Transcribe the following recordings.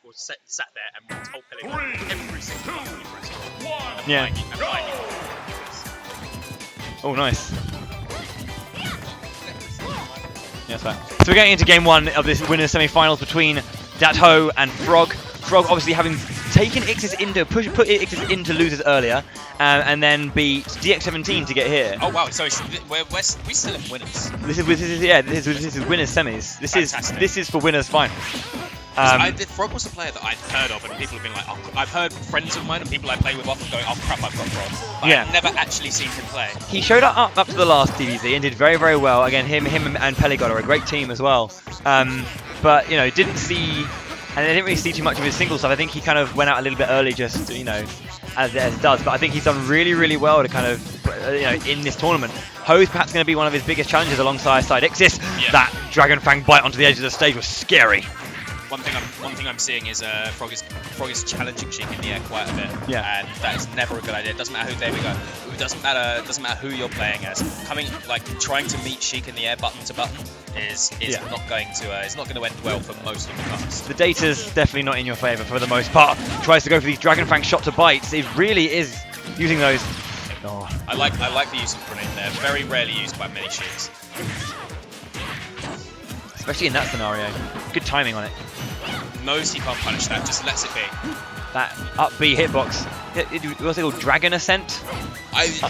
course, sat there and told Pele every single button he pressed on. Yeah. Oh, nice. Yeah, that's right. So we're getting into game 1 of this winners semi-finals between DAT-Ho and Frog. Frog obviously having taken Ixis into put Ixis into losers earlier, and then beat DX17 to get here. Oh wow! So we're still in winners. This is winners semis. This is for winners finals. Frog was a player that I'd heard of, and people have been like, oh, I've heard friends of mine and people I play with often going, oh crap, I've got Frog. But I've never actually seen him play. He showed up to the last DBZ and did very, very well. Again, him and Peligod are a great team as well. But, you know, didn't see, and I didn't really see too much of his single stuff. I think he kind of went out a little bit early just, you know, as it does. But I think he's done really, really well to kind of, you know, in this tournament. Ho's perhaps going to be one of his biggest challenges alongside Ixis. Yeah. That Dragon Fang bite onto the edge of the stage was scary. One thing I'm seeing is Frog is challenging Sheik in the air quite a bit, yeah, and that is never a good idea. It doesn't matter who. There we go. It doesn't matter who you're playing as. Trying to meet Sheik in the air button to button is not going to it's not going to end well for most of the cast. The data's definitely not in your favour for the most part. Tries to go for these Dragon Fang shot to bites. It really is using those. Oh. I like the use of grenade there. Very rarely used by many Sheiks. Especially in that scenario. Good timing on it. Knows he can't punish that, just lets it be. That up B hitbox. What's it called? Dragon Ascent?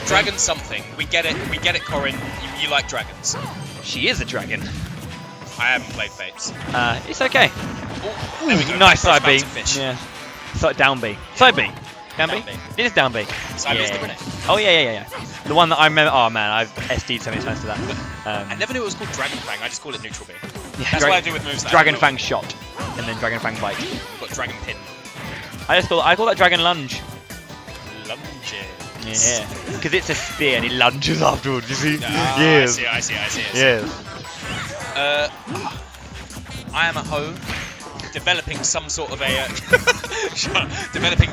Dragon something. We get it, Corin. You like dragons. She is a dragon. I haven't played Fates. It's okay. Ooh, there we go. Nice side B. Yeah. Down B. Side B. Down B? It is down B. Side B is the grenade. Oh, yeah. The one that I remember. Oh, man, I've SD'd so many times to that. I never knew it was called Dragon Fang. I just call it neutral B. Yeah, that's what I do with moves. Dragon Fang shot. And then Dragon Fang bite. We've got Dragon Pin. I call that Dragon Lunge. Lunges. Yeah. Because it's a spear and he lunges afterwards, you see? Yes. I see. Yes. I am a Ho. Developing some sort of a developing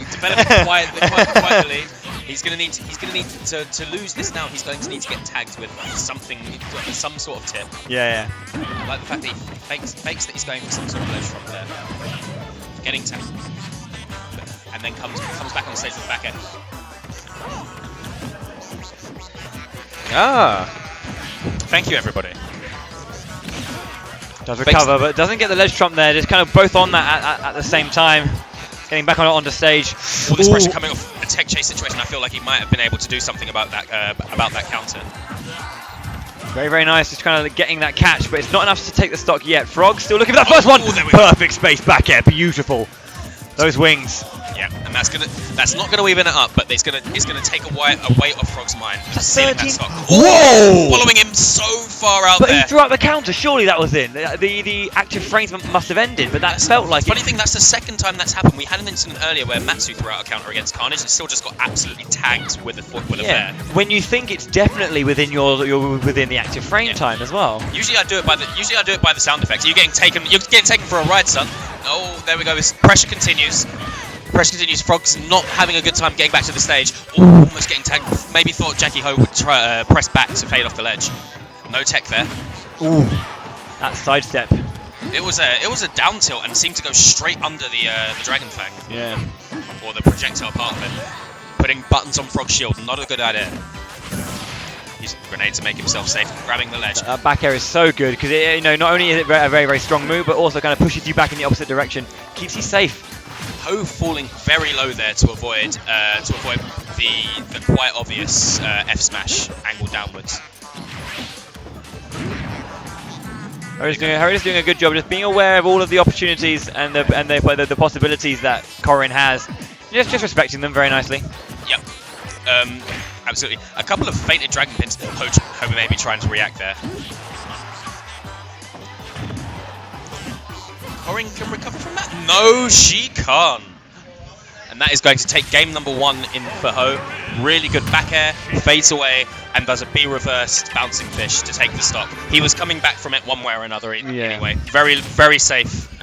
quietly. He's gonna need to lose this now. He's going to need to get tagged with some sort of tip. Yeah. I like the fact that he fakes that he's going for some sort of ledge from there, getting tagged, and then comes back on the stage with the back end. Thank you, everybody. Does recover, but doesn't get the ledge trump there. Just kind of both on that at the same time. Getting back onto stage. All this pressure coming off a tech chase situation, I feel like he might have been able to do something about that counter. Very, very nice. Just kind of getting that catch, but it's not enough to take the stock yet. Frog still looking for that first one. Perfect space back air. Beautiful. Those wings. Yeah, and that's not gonna even it up, but it's gonna take a weight off Frog's mind. Just sealing that stock. Whoa! Following him so far out there. But he threw out the counter. Surely that was in. The active frames must have ended, but that felt like. Funny thing, that's the second time that's happened. We had an incident earlier where Matsu threw out a counter against Carnage and still just got absolutely tagged with a fair. When you think it's definitely within within the active frame time as well. Usually I do it by the sound effects. You're getting taken for a ride, son. Oh, there we go. This pressure continues. Frog's not having a good time getting back to the stage. Ooh, almost getting tagged. Maybe thought Jackie Ho would try press back to fade off the ledge. No tech there. Ooh, that sidestep. It was a down tilt and seemed to go straight under the Dragon Fang. Yeah. Or the projectile part of it. Putting buttons on Frog's shield, not a good idea. Using a grenade to make himself safe, grabbing the ledge. That back air is so good because not only is it a very, very strong move, but also kind of pushes you back in the opposite direction, keeps you safe. Ho falling very low there to avoid the quite obvious F smash angle downwards. Hari's doing a good job just being aware of all of the opportunities and the possibilities that Corin has. Just respecting them very nicely. Yep. Absolutely. A couple of fainted Dragon Pins. Ho may be trying to react there. Corin can recover from that? No, she can't. And that is going to take game number 1 in for Ho. Really good back air, fades away, and does a B reversed bouncing fish to take the stock. He was coming back from it one way or another anyway. Very, very safe.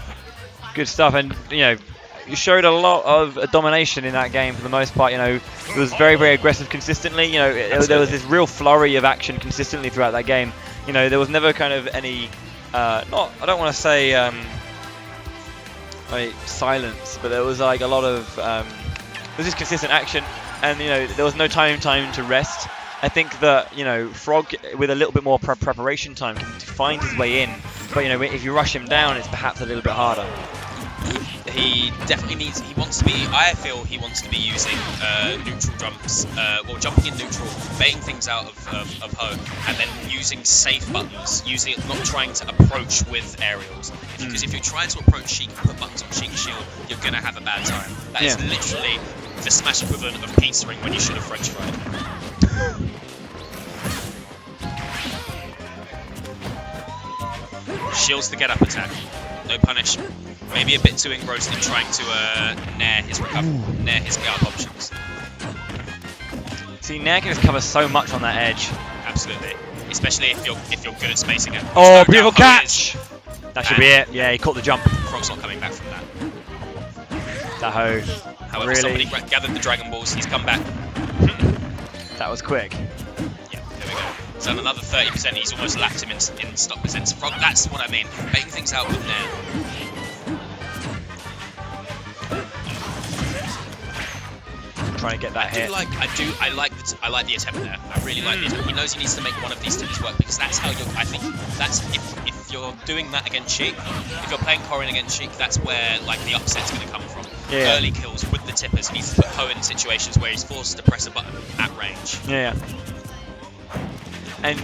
Good stuff, and you showed a lot of domination in that game for the most part. It was very, very aggressive consistently. There was this real flurry of action consistently throughout that game. There was never kind of any, I don't want to say like silence, but there was like a lot of it was just consistent action, and there was no time to rest. I think that Frog with a little bit more preparation time can find his way in, but if you rush him down, it's perhaps a little bit harder. He definitely needs. I feel he wants to be using neutral jumps, jumping in neutral, baiting things out of Ho, and then using safe buttons, not trying to approach with aerials. Because if you're trying to approach Sheik and put buttons on Sheik's shield, you're gonna have a bad time. That is literally the Smash equivalent of pizzering when you should have French fried. Shields the get up attack. No punish. Maybe a bit too engrossed in trying to nair his get up options. See, Nair can just cover so much on that edge. Absolutely. Especially if you're good at spacing it. Oh, beautiful catch! That should be it. Yeah, he caught the jump. Frog's not coming back from that. That Ho. However, really? somebody gathered the Dragon Balls. He's come back. That was quick. Yeah, there we go. So another 30%. He's almost lapped him in stock percents. Frog, that's what I mean. Baiting things out with Nair. Trying to get that hit. I like the attempt there. I really like the attempt. He knows he needs to make one of these teams work because that's how if you're doing that against Sheik, if you're playing Corrin against Sheik, that's where the upset's going to come from. Yeah. Early kills with the tippers. He needs to put Ho in situations where he's forced to press a button at range. Yeah. And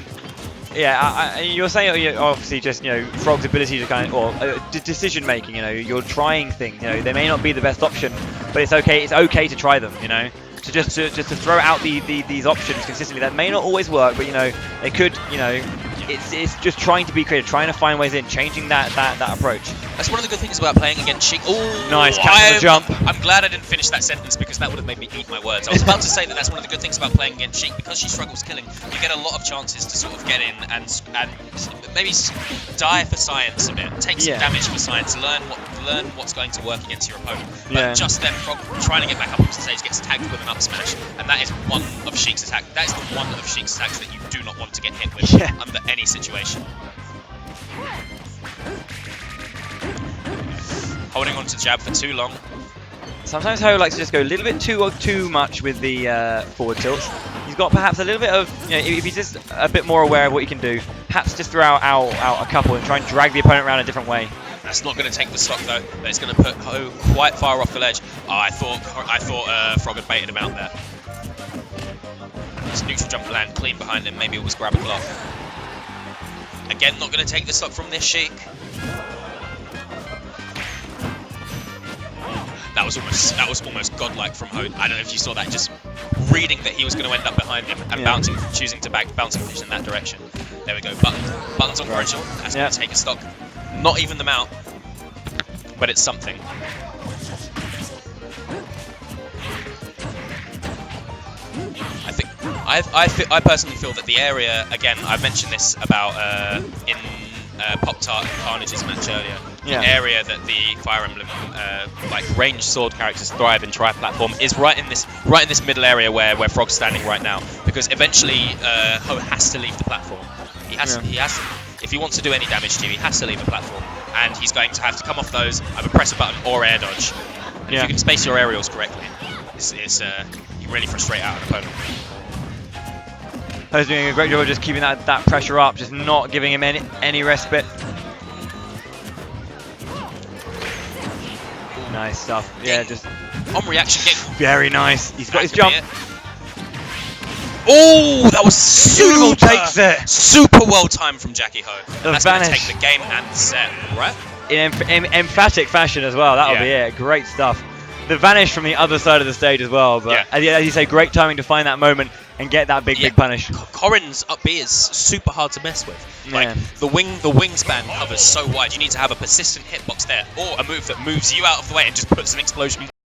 yeah, you're saying obviously just Frog's ability to decision making. You're trying things. They may not be the best option, but it's okay. It's okay to try them. To just to throw out these options consistently. That may not always work, but they could. It's just trying to be creative, trying to find ways in, changing that approach. That's one of the good things about playing against Sheik. Ooh, nice catch the jump. I'm glad I didn't finish that sentence because that would have made me eat my words. I was about to say that's one of the good things about playing against Sheik because she struggles killing. You get a lot of chances to sort of get in and maybe die for science a bit, take some damage for science, learn what's going to work against your opponent. But just then, Frog trying to get back up onto stage gets tagged with an up smash, and that is one of Sheik's attack. That is the one of Sheik's attacks that you do not want to get hit with under any situation. Holding on to jab for too long. Sometimes Ho likes to just go a little bit too much with the forward tilts. He's got perhaps a little bit of, if he's just a bit more aware of what he can do, perhaps just throw out a couple and try and drag the opponent around a different way. That's not going to take the stock though, but it's going to put Ho quite far off the ledge. Oh, I thought Frog had baited him out there. His neutral jump land clean behind him, maybe it was grab a clock. Again, not going to take the stock from this Sheik. That was almost godlike from Ho. I don't know if you saw that, just reading that he was going to end up behind him and choosing to bouncing fish in that direction. There we go, buttons on Corridor. That's going to take a stock. Not even them out, but it's something. I personally feel that the area, again, I've mentioned this about in Pop-Tart and Carnage's match earlier. The area that the Fire Emblem ranged sword characters thrive in tri-platform is right in this middle area where Frog's standing right now. Because eventually Ho has to leave the platform. He has to, if he wants to do any damage to you, he has to leave the platform, and he's going to have to come off those, either press a button or air dodge. And if you can space your aerials correctly, you really frustrate out an opponent. Ho's doing a great job of just keeping that pressure up, just not giving him any respite. Nice stuff. Yeah, just on reaction game. Very nice. He's got his jump. Oh, that was super well timed from Jackie Ho. That's going to take the game and the set, right? In emphatic fashion as well. That'll be it. Great stuff. The vanish from the other side of the stage as well. But as you say, great timing to find that moment and get that big punish. Corrin's up B is super hard to mess with. The wingspan covers so wide. You need to have a persistent hitbox there, or a move that moves you out of the way and just puts an explosion